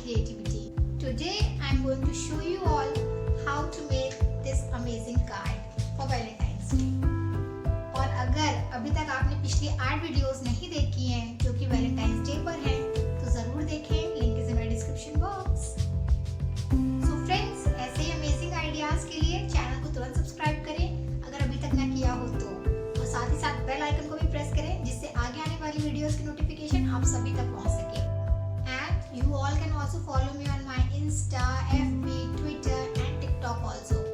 creativity. Today I am going to show you all how to make this amazing card for Valentine's Day. और अगर अभी तक आपने पिछली 8 वीडियोस नहीं देखी हैं जो कि वैलेंटाइंस डे पर हैं तो ज़रूर देखें, link is in my description box. So friends, ऐसे ही अमेजिंग आइडियाज़ के लिए चैनल को तुरंत सब्सक्राइब करें अगर अभी तक ना किया हो तो, और साथ ही साथ बेल आइकन को भी प्रेस करें जिससे आगे आने वाली वीडियोस की नोटिफिकेशन आप सभी तक पहुंच सके। And you all can also follow me on my Insta, FB, Twitter and TikTok also.